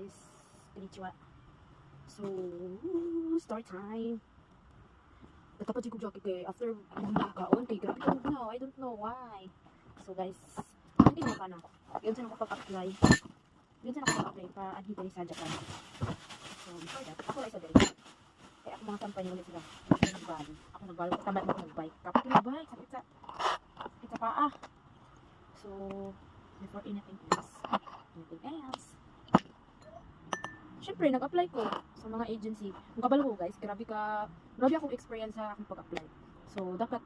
guys. Konnichiwa. So, story time. Nagtapat ko jacket kay after kaon kay grabe ko na. I don't know why. So guys, hindi mo pa na. Yun sa nakapag-apply. Yun sa nakapag-apply pa adhito ni sa Japan. So, before that, ako lang isa dali. Kaya ako mga sampay ulit sila. Ako nagbalo. Tambay mo ako nagbike. Kapag nagbike, sakit sa paa. So, before anything else, syempre, nag-apply ko sa mga agency. Ang kabalo ko guys, grabe akong experience sa akong pag-apply. So, dapat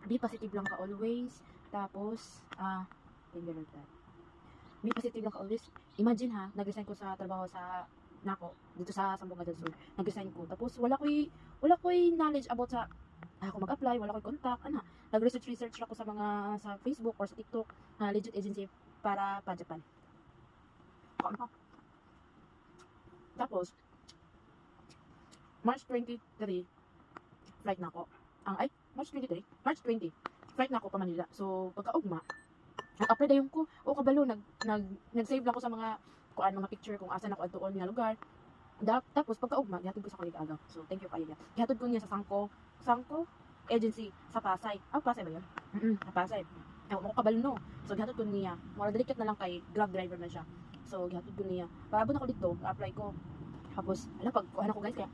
be positive lang ka always. Tapos, be positive lang ka always. Imagine ha, nag-resign ko sa trabaho sa Nako, dito sa Sambonga del Sur. Nag-resign ko. Tapos, wala ko'y knowledge about sa ako mag-apply, wala ko'y contact. Nag-research ako sa Facebook or sa TikTok na legit agency para pa Japan. Tapos, March 23, flight na ako. March 20, flight na ako pa Manila. So, pagka-ugma, nag-apply dayon ko. O kabalo, nag-save lang ko sa mga picture kung asan ako adtuon nga lugar. Tapos, pagka-ugma, gihatod ko sa kolegaga. So, thank you kayo. Gihatod ko niya sa Sangko agency sa Pasay. Pasay ba yun? Sa Pasay. Ako kabalo no. So, gihatod ko niya. Mura delicate na lang kay Grab driver na siya. So, gihatod ko niya. Paabot ako dito, apply ko. Tapos, pagkuhan ako guys, kaya,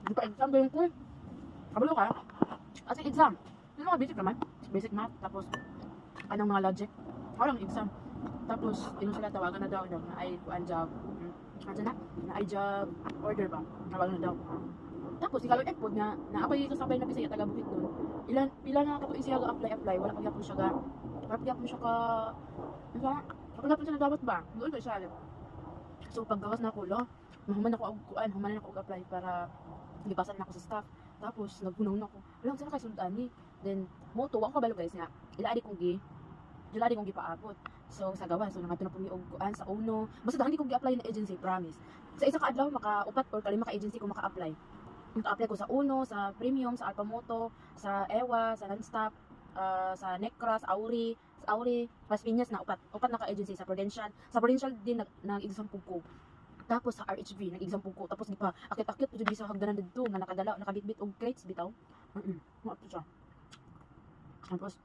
hindi pa exam ba yun ko? Kabalo ka? As in exam. Yung mga basic naman. Basic math. Tapos, anong mga logic. Walang exam. Tapos, yun sila tawagan na daw na ay kuan job. Na ay job order ba? Tawagan na daw. Tapos, ikalo epod na ako yung sasabay na Bisaya, taga Bukit doon. Pila na ako siya apply. Wala pa yapon siya ka. Wala pa siya nagawat ba? Doon ko siya. So, paggawas na ako, human ako apply para lipasan na ako sa staff. Tapos, nagpunaw na ako. Alam, saan kayo sundan ni? Then, moto, ako kabalo guys nga. Ilaadi kong gipaabot. So, sa gawas. So, nangato na po yung sa UNO. Basta hindi kong gi-apply na agency, promise. Sa isa ka-adlaw, maka-upat or kalima ka-agency kung maka-apply. Maka-apply ko sa UNO, sa Premium, sa Alpamoto, sa EWA, sa Nonstop, sa Necra, sa Auri, Las Piñas na upat na ka-agency sa Prudential. Sa Prudential din nag-exam ko. Tapos sa RHV nag-exam ko. Tapos di pa akit-akit pud sa hagdanan didto nga nakabitbit og crates bitaw. Mo to siya. Tapos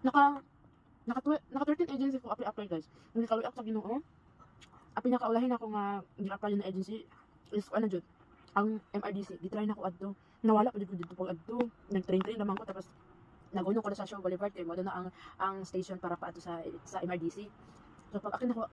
naka 13 agency ko apply guys. Hindi kaluyak sa Ginoo. Api nakaulahin ako nga gi-apply na agency is jud ang MRDC. Gitry na ko adto. Nawala pa jud dito pag adto. Nag-train naman ko tapos naguno ko na sa Shaw Boulevard kay mo na ang station para pa ato sa MRDC. So pag akin ako